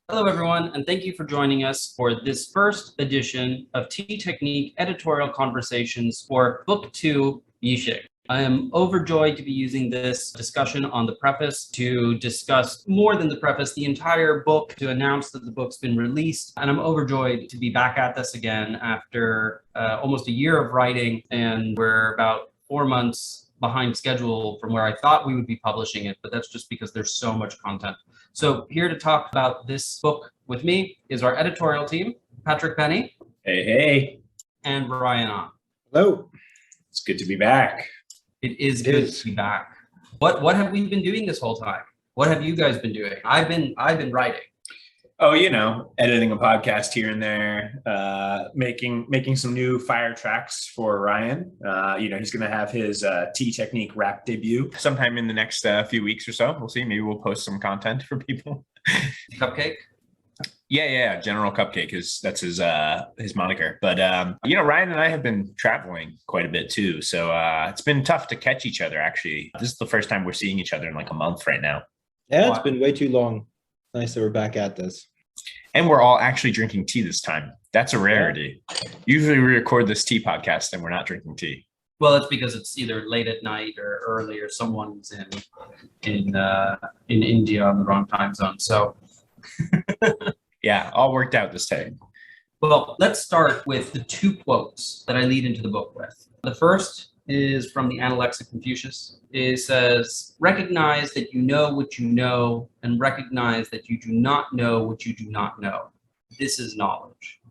Hello, everyone, and thank you for joining us for this first edition of TeaTechnique Editorial Conversations for Book 2, Yixing. I am overjoyed to be using this discussion on the preface to discuss more than the preface, the entire book, to announce that the book's been released. And I'm overjoyed to be back at this again after almost a year of writing, and we're about 4 months behind schedule from where I thought we would be publishing it, but that's just because there's so much content. So here to talk about this book with me is our editorial team, Patrick Penny. Hey, hey. And Ryan On. Hello. It's good to be back. It is good to be back. What have we been doing this whole time? What have you guys been doing? I've been writing. Oh, editing a podcast here and there, making some new fire tracks for Ryan. He's going to have his TeaTechnique rap debut sometime in the next few weeks or so. We'll see. Maybe we'll post some content for people. Cupcake? Yeah. General Cupcake that's his moniker. But Ryan and I have been traveling quite a bit too, so it's been tough to catch each other. Actually, this is the first time we're seeing each other in like a month right now. Yeah, it's been way too long. Nice that we're back at this. And we're all actually drinking tea this time. That's a rarity. Usually we record this tea podcast and we're not drinking tea. Well, it's because it's either late at night or early, or someone's in India on the wrong time zone. So yeah, all worked out this time. Well, let's start with the two quotes that I lead into the book with. The first is from the Analects of Confucius. It says, recognize that you know what you know, and recognize that you do not know what you do not know. This is knowledge.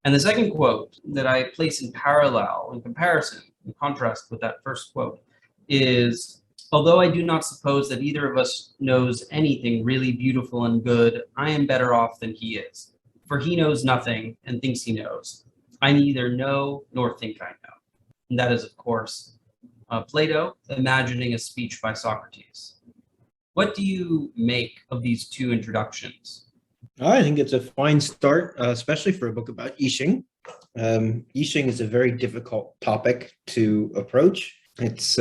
And the second quote that I place in parallel, in comparison, in contrast with that first quote, is, although I do not suppose that either of us knows anything really beautiful and good, I am better off than he is. For he knows nothing and thinks he knows. I neither know nor think I know. And that is, of course, Plato imagining a speech by Socrates. What do you make of these two introductions? I think it's a fine start, especially for a book about Yixing. Yixing is a very difficult topic to approach. It's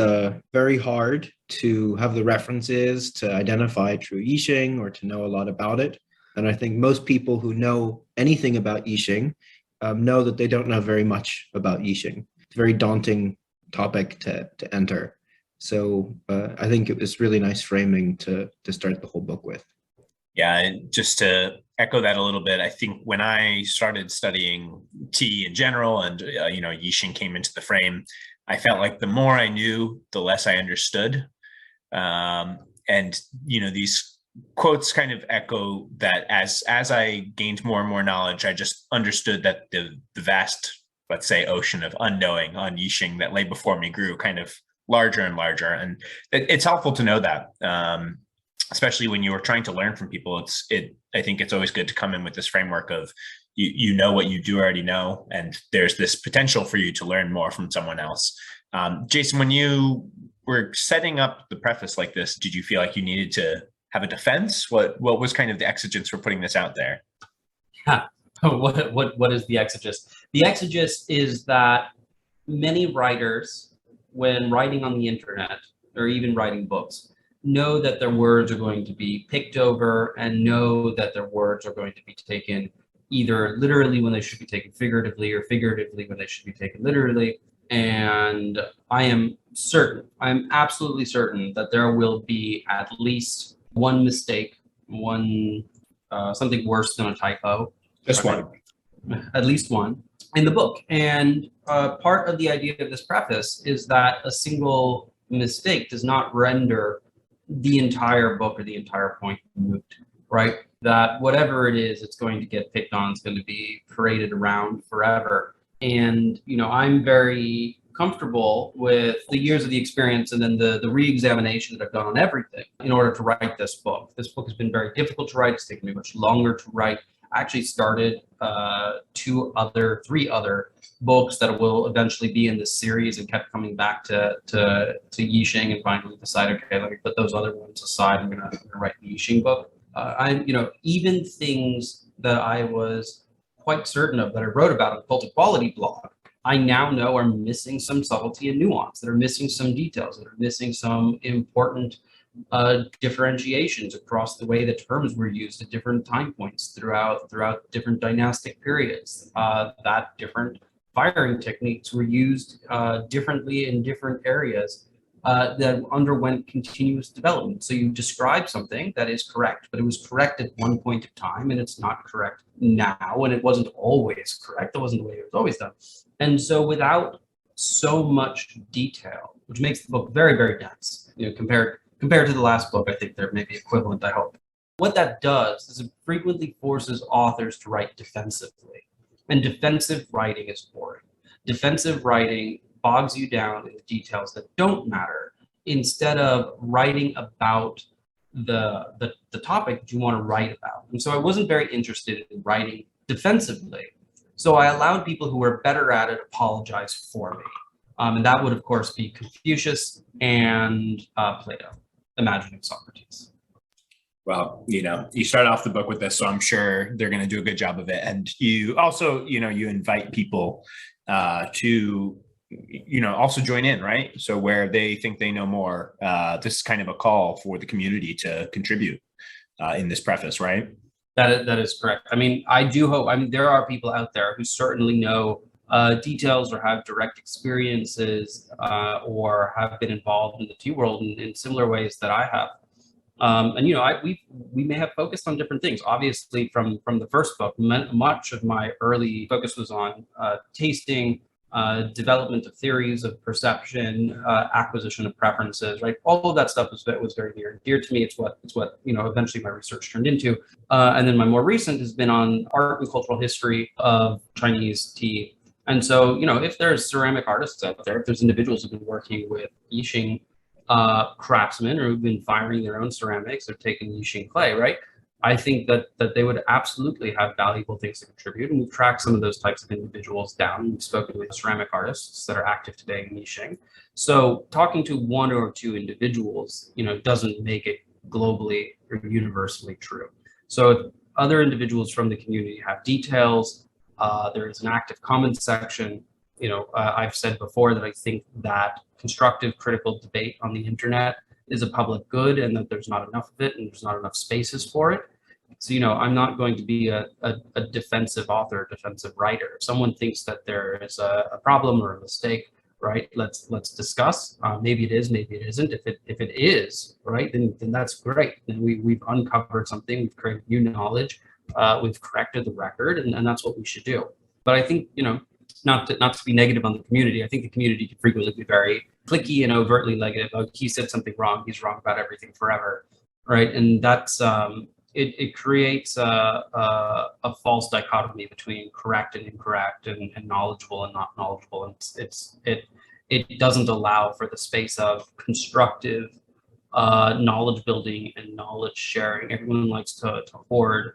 very hard to have the references to identify true Yixing or to know a lot about it. And I think most people who know anything about Yixing know that they don't know very much about Yixing. It's a very daunting topic to enter. So I think it was really nice framing to start the whole book with. Yeah, and just to echo that a little bit, I think when I started studying tea in general and, Yixing came into the frame, I felt like the more I knew, the less I understood. These quotes kind of echo that as I gained more and more knowledge, I just understood that the vast, let's say, ocean of unknowing on Yixing that lay before me grew kind of larger and larger. And it's helpful to know that, especially when you are trying to learn from people. I think it's always good to come in with this framework of you know what you do already know, and there's this potential for you to learn more from someone else. Jason, when you were setting up the preface like this, did you feel like you needed to have a defense? What was kind of the exegesis for putting this out there? Yeah. What is the exegesis? The exegesis is that many writers, when writing on the internet or even writing books, know that their words are going to be picked over and know that their words are going to be taken either literally when they should be taken figuratively, or figuratively when they should be taken literally. And I am absolutely certain that there will be at least one mistake, something worse than a typo. Just one. At least one in the book. And part of the idea of this preface is that a single mistake does not render the entire book or the entire point moot, right? That whatever it is, it's going to get picked on, it's going to be paraded around forever. And, I'm very comfortable with the years of the experience and then the re-examination that I've done on everything in order to write this book. This book has been very difficult to write. It's taken me much longer to write. I actually started 3 other books that will eventually be in this series, and kept coming back to Yixing, and finally decided, okay, let me put those other ones aside. I'm gonna write the Yixing book. Even things that I was quite certain of that I wrote about on the Cult of Quality blog, I now know are missing some subtlety and nuance, that are missing some details, that are missing some important differentiations across the way that terms were used at different time points throughout different dynastic periods, that different firing techniques were used differently in different areas that underwent continuous development. So you describe something that is correct, but it was correct at one point of time and it's not correct now, and it wasn't always correct. That wasn't the way it was always done. And so without so much detail, which makes the book very, very dense, compared to the last book, I think they're maybe equivalent, I hope. What that does is it frequently forces authors to write defensively. And defensive writing is boring. Defensive writing bogs you down in the details that don't matter, instead of writing about the topic that you want to write about. And so I wasn't very interested in writing defensively. So I allowed people who were better at it apologize for me. And that would, of course, be Confucius and Plato, imagining Socrates. Well, you start off the book with this, so I'm sure they're going to do a good job of it. And you also, you invite people to, also join in, right? So where they think they know more, this is kind of a call for the community to contribute in this preface, right? That is correct. I mean, I do hope, there are people out there who certainly know details or have direct experiences or have been involved in the tea world in similar ways that I have. And we may have focused on different things. Obviously, from the first book, much of my early focus was on tasting, development of theories of perception, acquisition of preferences, right? All of that stuff was very near and dear to me. It's what eventually my research turned into. And then my more recent has been on art and cultural history of Chinese tea. And so, if there's ceramic artists out there, if there's individuals who've been working with Yixing craftsmen or who've been firing their own ceramics or taking Yixing clay, right? I think that they would absolutely have valuable things to contribute. And we've tracked some of those types of individuals down. We've spoken with ceramic artists that are active today in Yixing. So talking to one or two individuals, doesn't make it globally or universally true. So if other individuals from the community have details, there is an active comments section. I've said before that I think that constructive critical debate on the internet is a public good and that there's not enough of it and there's not enough spaces for it. So, I'm not going to be a defensive author, defensive writer. If someone thinks that there is a problem or a mistake, right, let's discuss. Maybe it is, maybe it isn't. If it is, right, then that's great. Then we've uncovered something, we've created new knowledge, we've corrected the record, and that's what we should do. But I think, not to be negative on the community, I think the community can frequently be very cliquey and overtly negative. Oh, he said something wrong, he's wrong about everything forever, right? And that's it creates a false dichotomy between correct and incorrect and knowledgeable and not knowledgeable. And it doesn't allow for the space of constructive knowledge building and knowledge sharing. Everyone likes to hoard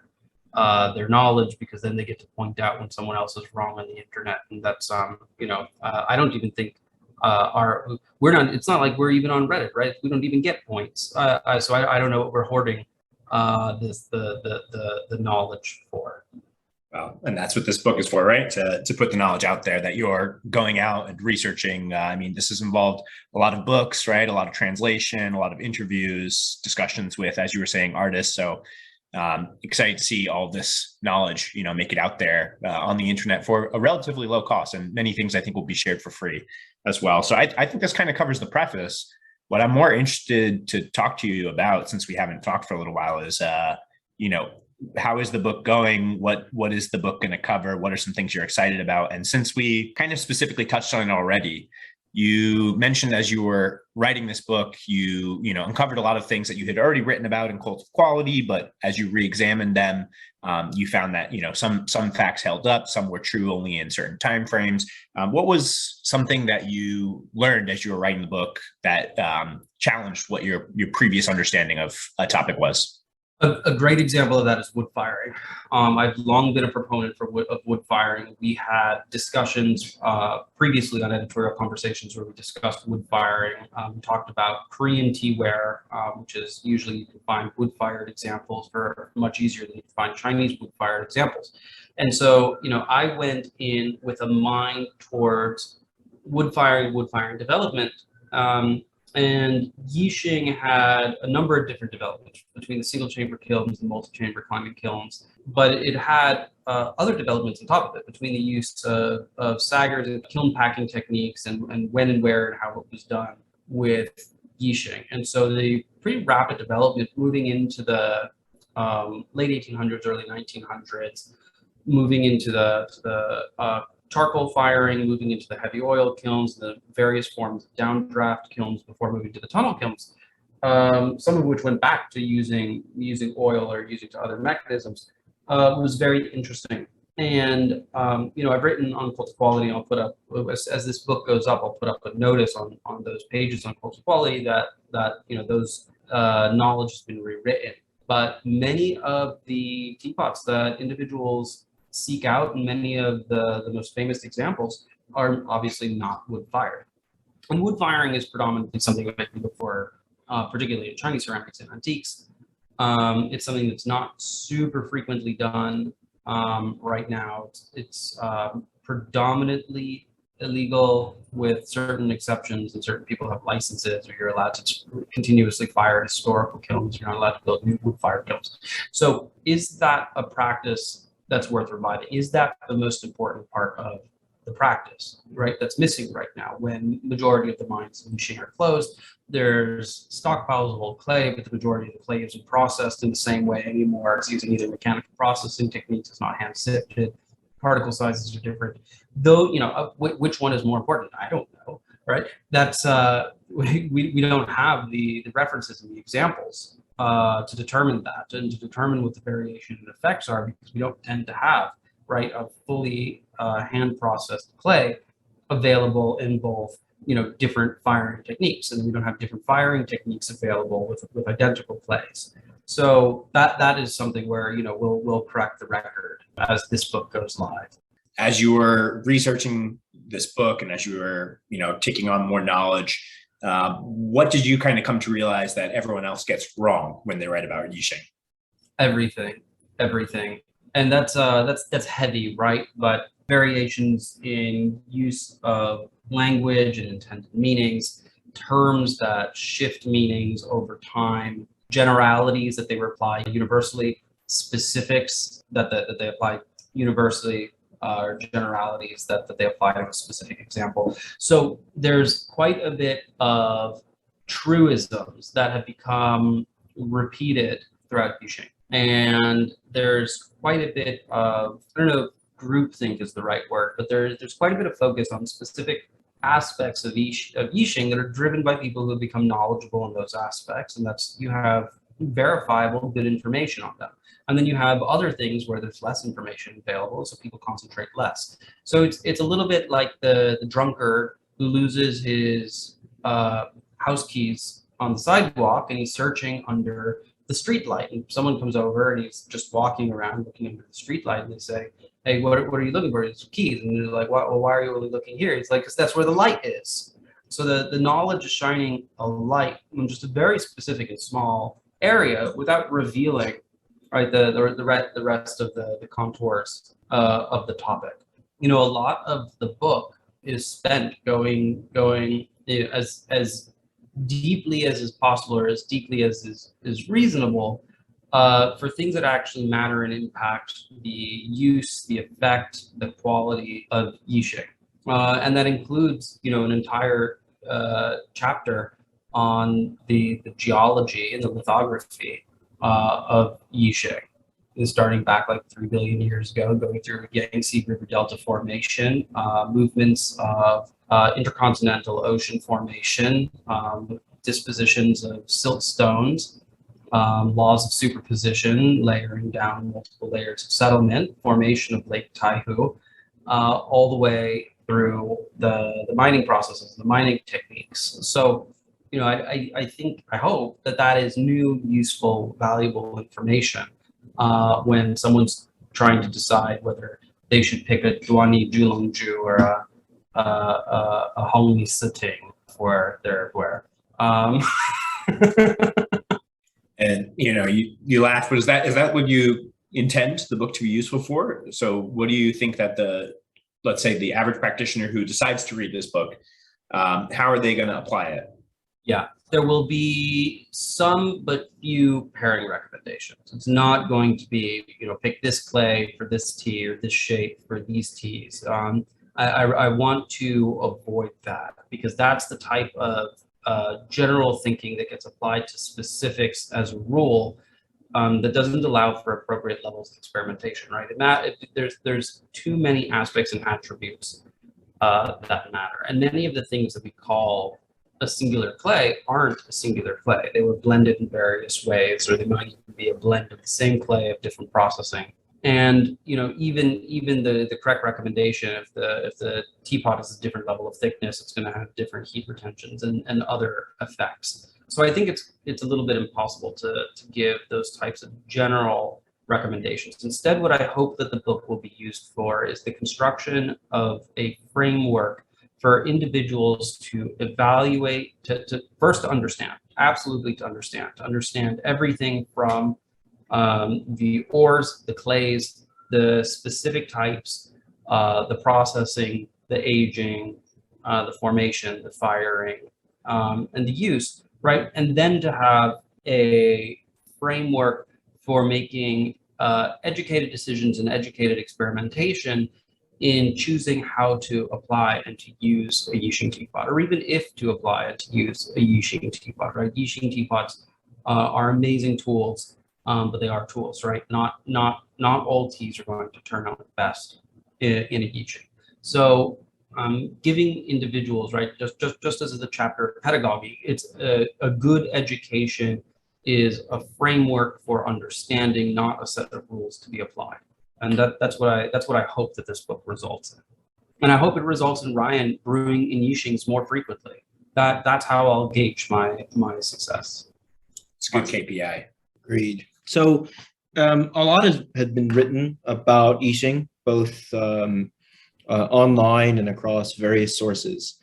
their knowledge because then they get to point out when someone else is wrong on the internet. And that's I don't even think it's not like we're even on Reddit, right? We don't even get points. So I don't know what we're hoarding the knowledge for. Well, and that's what this book is for, right? To put the knowledge out there that you're going out and researching. This has involved a lot of books, right? A lot of translation, a lot of interviews, discussions with, as you were saying, artists. So excited to see all this knowledge, make it out there on the internet for a relatively low cost, and many things I think will be shared for free as well. So I think this kind of covers the preface. What I'm more interested to talk to you about, since we haven't talked for a little while, is how is the book going? What is the book going to cover? What are some things you're excited about? And since we kind of specifically touched on it already, you mentioned as you were writing this book, you uncovered a lot of things that you had already written about in Cult of Quality, but as you re-examined them, you found that some facts held up, some were true only in certain timeframes. What was something that you learned as you were writing the book that challenged what your previous understanding of a topic was? A great example of that is wood firing. I've long been a proponent of wood firing. We had discussions previously on Editorial Conversations where we discussed wood firing. We talked about Korean teaware, which is usually you can find wood-fired examples for much easier than you can find Chinese wood-fired examples. And so, I went in with a mind towards wood firing development. And Yixing had a number of different developments between the single chamber kilns and multi-chamber climbing kilns, but it had other developments on top of it between the use of saggers and kiln packing techniques and when and where and how it was done with Yixing. And so the pretty rapid development moving into the late 1800s, early 1900s, moving into the charcoal firing, moving into the heavy oil kilns, the various forms of downdraft kilns before moving to the tunnel kilns, some of which went back to using oil or using to other mechanisms, was very interesting. And I've written on cult of quality. I'll put up as this book goes up, I'll put up a notice on those pages on cult of quality that those knowledge has been rewritten. But many of the teapots that individuals seek out, and many of the most famous examples are obviously not wood fired. And wood firing is predominantly something that we look for, particularly in Chinese ceramics and antiques. It's something that's not super frequently done right now. It's predominantly illegal with certain exceptions, and certain people have licenses, or you're allowed to continuously fire historical kilns. You're not allowed to build new wood fire kilns. So is that a practice that's worth reviving? Is that the most important part of the practice, right? That's missing right now when majority of the mines in Yixing are closed. There's stockpiles of old clay, but the majority of the clay isn't processed in the same way anymore. It's using either mechanical processing techniques, it's not hand sifted, particle sizes are different. Though, which one is more important? I don't know, right? That's, we don't have the references and the examples to determine that, and to determine what the variation and effects are, because we don't tend to have, right, a fully hand processed clay available in both different firing techniques, and we don't have different firing techniques available with identical clays. So that is something where we'll correct the record as this book goes live. As you were researching this book and as you were taking on more knowledge, what did you kind of come to realize that everyone else gets wrong when they write about Yixing? Everything, and that's heavy, right? But variations in use of language and intended meanings, terms that shift meanings over time, generalities that they apply universally, specifics that they apply universally, or generalities that they apply to a specific example. So there's quite a bit of truisms that have become repeated throughout Yixing. And there's quite a bit of, I don't know if groupthink is the right word, but there's quite a bit of focus on specific aspects of Yixing that are driven by people who have become knowledgeable in those aspects. And that's, you have verifiable good information on them. And then you have other things where there's less information available, so people concentrate less. So it's a little bit like the drunkard who loses his house keys on the sidewalk, and he's searching under the street light, and someone comes over and he's just walking around looking under the street light, and they say, "Hey, what are you looking for?" It's keys. And they're like, "Why are you only looking here?" He's like, "Because that's where the light is." So the knowledge is shining a light on just a very specific and small area without revealing, right, the rest of the contours of the topic. A lot of the book is spent going as deeply as is possible, or as deeply as is reasonable, for things that actually matter and impact the use, the effect, the quality of Yixing. And that includes, an entire chapter on the geology and the lithography of Yixing, starting back like 3 billion years ago, going through Yangtze River Delta formation, movements of intercontinental ocean formation, dispositions of siltstones, laws of superposition, layering down multiple layers of settlement, formation of Lake Taihu, all the way through the mining processes, the mining techniques. So, I hope that is new, useful, valuable information when someone's trying to decide whether they should pick a Duani Julongju or a Hongli sitting for their wear. And you laughed. Is that what you intend the book to be useful for? So what do you think that let's say the average practitioner who decides to read this book, how are they going to apply it? Yeah, there will be some but few pairing recommendations. It's not going to be, pick this clay for this tea or this shape for these teas. I want to avoid that because that's the type of general thinking that gets applied to specifics as a rule, that doesn't allow for appropriate levels of experimentation, right? There's too many aspects and attributes that matter. And many of the things that we call a singular clay aren't a singular clay. They were blended in various ways, or they might even be a blend of the same clay of different processing. And even the correct recommendation, if the teapot is a different level of thickness, it's going to have different heat retentions and other effects. So I think it's a little bit impossible to give those types of general recommendations. Instead, what I hope that the book will be used for is the construction of a framework for individuals to evaluate, to first understand, absolutely to understand everything from the ores, the clays, the specific types, the processing, the aging, the formation, the firing, and the use, right? And then to have a framework for making educated decisions and educated experimentation in choosing how to apply and to use a Yixing teapot, or even if to apply and to use a Yixing teapot, right? Yixing teapots are amazing tools, but they are tools, right? Not all teas are going to turn out best in a Yixing. So giving individuals, right, just as the chapter of pedagogy, it's a good education is a framework for understanding, not a set of rules to be applied. And that's what I hope that this book results in. And I hope it results in Ryan brewing in Yixings more frequently. That's how I'll gauge my success. It's a good KPI. Agreed. So a lot has been written about Yixing, both online and across various sources.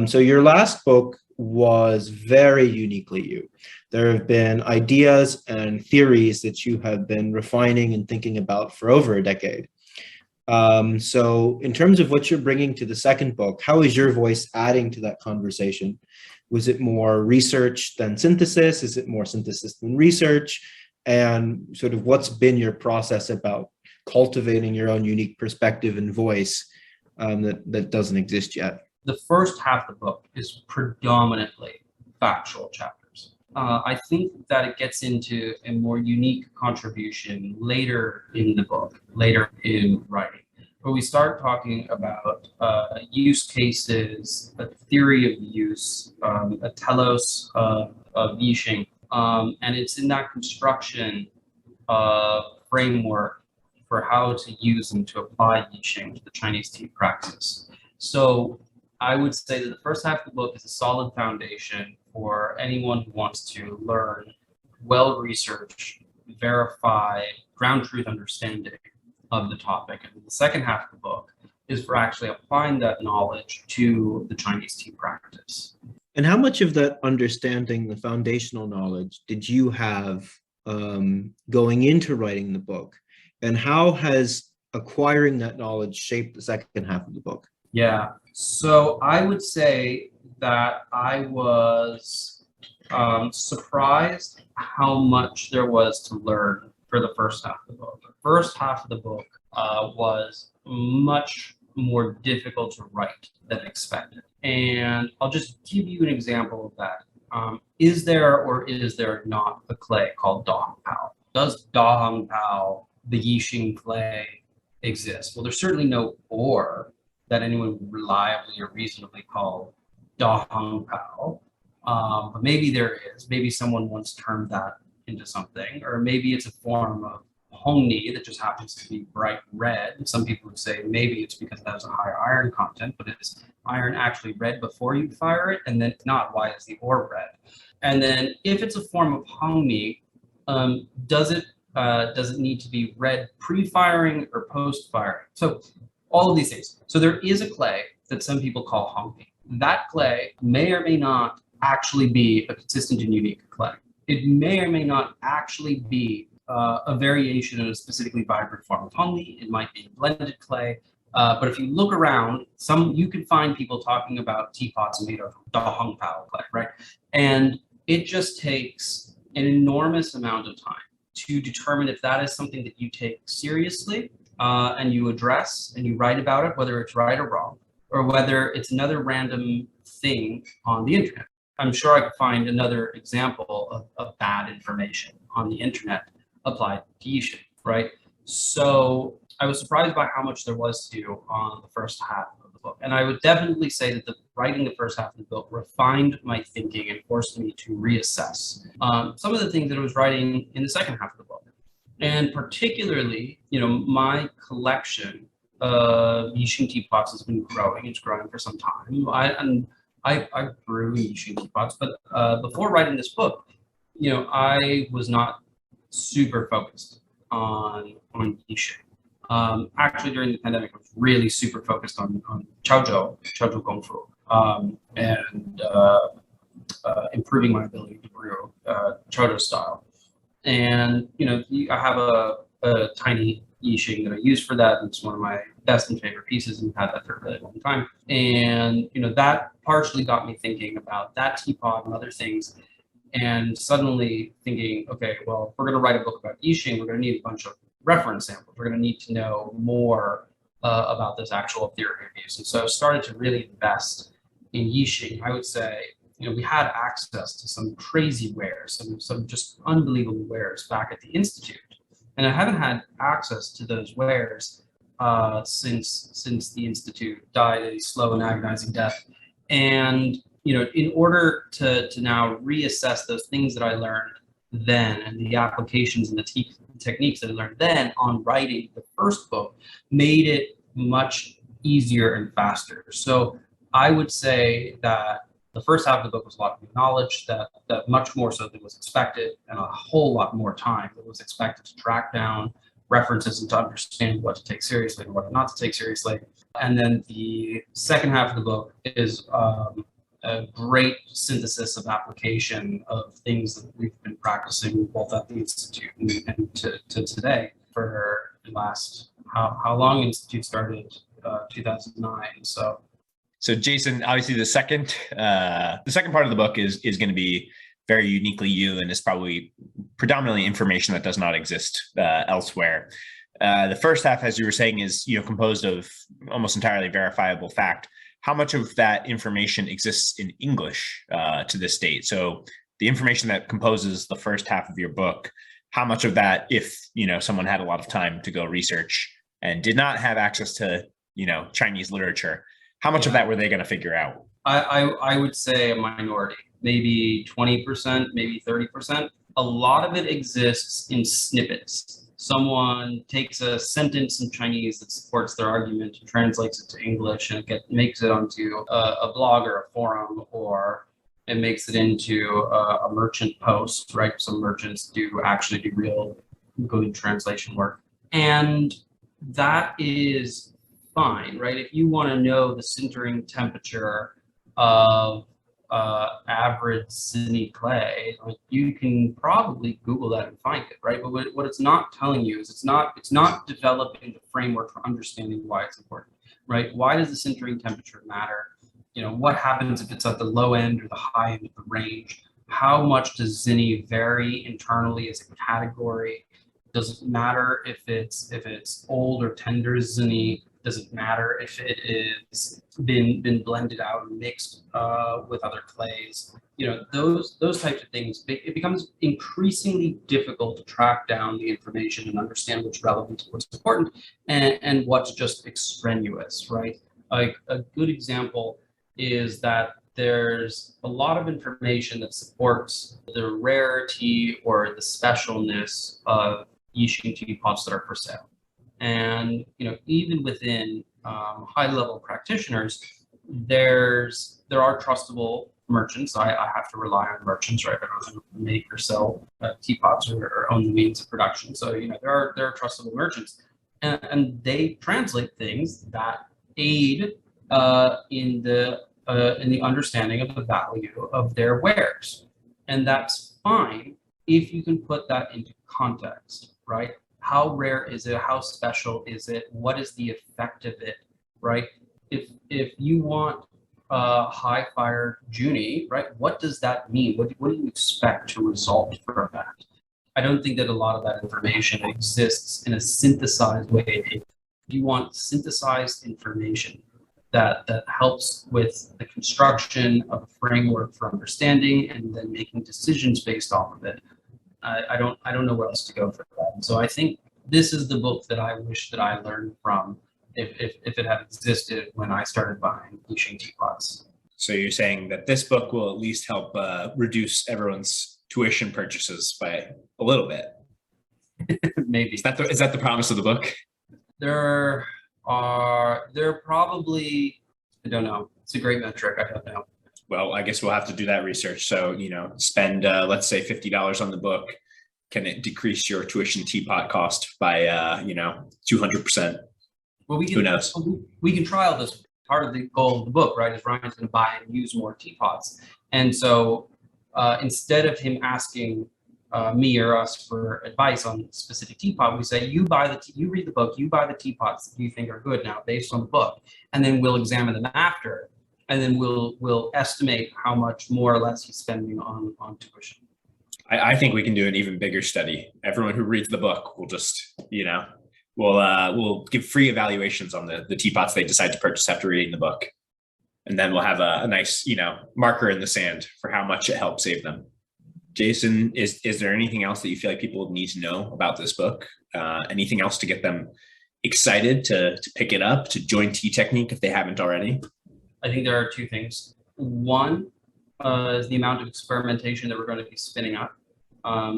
So your last book was very uniquely you. There have been ideas and theories that you have been refining and thinking about for over a decade. So in terms of what you're bringing to the second book, how is your voice adding to that conversation? Was it more research than synthesis? Is it more synthesis than research? And sort of what's been your process about cultivating your own unique perspective and voice that doesn't exist yet? The first half of the book is predominantly factual chapters. I think that it gets into a more unique contribution later in the book, later in writing, where we start talking about use cases, a theory of use, a telos of Yixing, and it's in that construction framework for how to use and to apply Yixing to the Chinese tea praxis. So I would say that the first half of the book is a solid foundation for anyone who wants to learn well-researched, verified, ground truth understanding of the topic. And the second half of the book is for actually applying that knowledge to the Chinese tea practice. And how much of that understanding, the foundational knowledge, did you have going into writing the book? And how has acquiring that knowledge shaped the second half of the book? Yeah, so I would say that I was surprised how much there was to learn for the first half of the book. The first half of the book was much more difficult to write than expected. And I'll just give you an example of that. Is there or is there not a clay called Hong Pao? Does Hong Pao, the Yixing clay, exist? Well, there's certainly no ore that anyone would reliably or reasonably call Hong Pao. But maybe there is. Maybe someone once termed that into something, or maybe it's a form of Hongni that just happens to be bright red. Some people would say maybe it's because it has a higher iron content, but is iron actually red before you fire it? And then if not, why is the ore red? And then if it's a form of Hongni, does it need to be red pre-firing or post-firing? So all of these things. So there is a clay that some people call Hongni. That clay may or may not actually be a consistent and unique clay. It may or may not actually be a variation of a specifically vibrant form of Hongni. It might be a blended clay. But if you look around, you can find people talking about teapots made of the Hong Pao clay, right? And it just takes an enormous amount of time to determine if that is something that you take seriously and you address and you write about it, whether it's right or wrong, or whether it's another random thing on the internet. I'm sure I could find another example of bad information on the internet applied to Yixing, right? So I was surprised by how much there was to do on the first half of the book. And I would definitely say that writing the first half of the book refined my thinking and forced me to reassess some of the things that I was writing in the second half of the book. And particularly, my collection of Yixing Teapots has been growing. It's growing for some time. I grew Yixing Teapots, but before writing this book, I was not super focused on Yixing. Actually, during the pandemic, I was really super focused on Chaozhou Gong Fu, and improving my ability to brew Chaozhou style. And I have a tiny Yixing that I use for that. It's one of my best and favorite pieces, and I've had that for a really long time. And that partially got me thinking about that teapot and other things. And suddenly thinking, okay, well, if we're going to write a book about Yixing, we're going to need a bunch of reference samples. We're going to need to know more about this actual theory of use. And so I started to really invest in Yixing. I would say, we had access to some crazy wares, some just unbelievable wares back at the Institute. And I haven't had access to those wares since the Institute died a slow and agonizing death. And in order to now reassess those things that I learned then and the applications and the techniques that I learned then on writing the first book made it much easier and faster. So I would say that the first half of the book was a lot of new knowledge, that much more so than was expected, and a whole lot more time that was expected to track down references and to understand what to take seriously and what not to take seriously. And then the second half of the book is a great synthesis of application of things that we've been practicing both at the Institute and to today for the last, how long Institute started, 2009. So Jason, obviously the second part of the book is going to be very uniquely you, and is probably predominantly information that does not exist elsewhere. The first half, as you were saying, is composed of almost entirely verifiable fact. How much of that information exists in English to this date? So the information that composes the first half of your book, how much of that, if someone had a lot of time to go research and did not have access to Chinese literature, how much of that were they going to figure out? I would say a minority, maybe 20%, maybe 30%. A lot of it exists in snippets. Someone takes a sentence in Chinese that supports their argument and translates it to English, and makes it onto a blog or a forum, or it makes it into a merchant post, right? Some merchants actually do real good translation work. And that is fine, right? If you want to know the sintering temperature of average Sydney clay, you can probably Google that and find it, right? But what it's not telling you is it's not developing the framework for understanding why it's important, right? Why does the sintering temperature matter? What happens if it's at the low end or the high end of the range? How much does Zinni vary internally as a category? Does it matter if it's old or tender Zinni? Does it matter if it is been blended out and mixed with other clays? Those types of things. It becomes increasingly difficult to track down the information and understand what's relevant, what's important, and what's just extraneous, right? Like a good example is that there's a lot of information that supports the rarity or the specialness of Yixing teapots that are for sale. And even within high-level practitioners, there are trustable merchants. I have to rely on merchants, right? I don't make or sell teapots or own the means of production. So there are trustable merchants, and they translate things that aid in the understanding of the value of their wares, and that's fine if you can put that into context, right? how rare is it? How special is it? What is the effect of it, right? If you want high fire Junie, right? What does that mean? What do you expect to result from that? I don't think that a lot of that information exists in a synthesized way. If you want synthesized information that helps with the construction of a framework for understanding and then making decisions based off of it, I don't know where else to go for that. And so I think this is the book that I wish that I learned from if it had existed when I started buying Yixing Teapots. So you're saying that this book will at least help reduce everyone's tuition purchases by a little bit. Maybe. Is that the promise of the book? There probably, I don't know. It's a great metric. I don't know. Well, I guess we'll have to do that research. So, spend, let's say $50 on the book. Can it decrease your tuition teapot cost by, 200%? Well, Who knows? We can trial this. Part of the goal of the book, right, is Ryan's going to buy and use more teapots. And so instead of him asking me or us for advice on specific teapot, we say, you read the book, you buy the teapots that you think are good now based on the book, and then we'll examine them after, and then we'll estimate how much more or less he's spending on tuition. I think we can do an even bigger study. Everyone who reads the book will just, we'll give free evaluations on the teapots they decide to purchase after reading the book. And then we'll have a nice, marker in the sand for how much it helped save them. Jason, is there anything else that you feel like people need to know about this book? Anything else to get them excited to pick it up, to join TeaTechnique if they haven't already? I think there are two things. One is the amount of experimentation that we're going to be spinning up.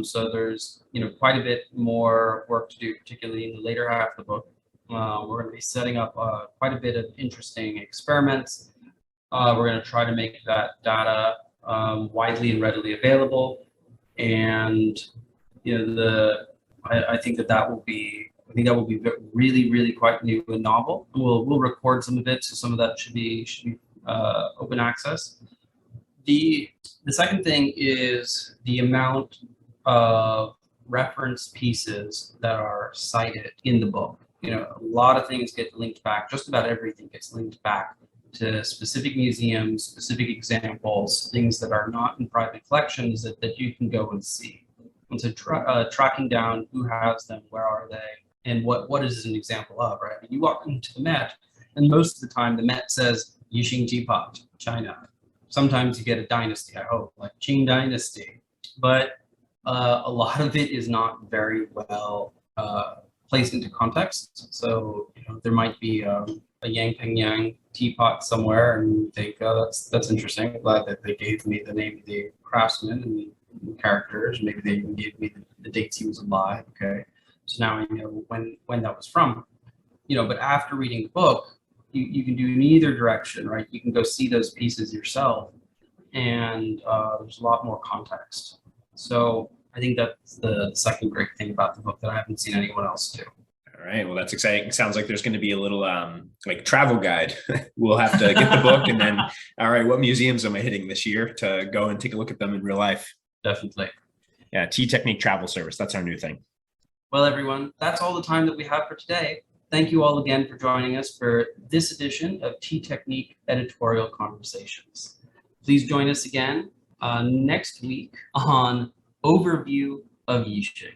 So there's quite a bit more work to do, particularly in the later half of the book. We're going to be setting up quite a bit of interesting experiments. We're going to try to make that data widely and readily available, and I think that will be really, really quite new and novel. We'll record some of it, so some of that should be open access. The second thing is the amount of reference pieces that are cited in the book. A lot of things get linked back. Just about everything gets linked back to specific museums, specific examples, things that are not in private collections that you can go and see. And so tracking down who has them, where are they, and what is an example of, right? I mean, you walk into the Met, and most of the time the Met says Yixing Teapot, China. Sometimes you get a dynasty, I hope, like Qing Dynasty. But a lot of it is not very well placed into context. So there might be a Yang Peng Yang teapot somewhere, and you think, oh, that's interesting. I'm glad that they gave me the name of the craftsman and the characters. Maybe they even gave me the dates he was alive. Okay, so now I know when that was from. But after reading the book, you can do in either direction, right? You can go see those pieces yourself, and there's a lot more context. So I think that's the second great thing about the book that I haven't seen anyone else do. All right. Well, that's exciting. It sounds like there's going to be a little like travel guide. We'll have to get the book and then, all right, what museums am I hitting this year to go and take a look at them in real life? Definitely. Yeah. TeaTechnique travel service. That's our new thing. Well, everyone, that's all the time that we have for today. Thank you all again for joining us for this edition of TeaTechnique Editorial Conversations. Please join us again next week on Overview of Yixing.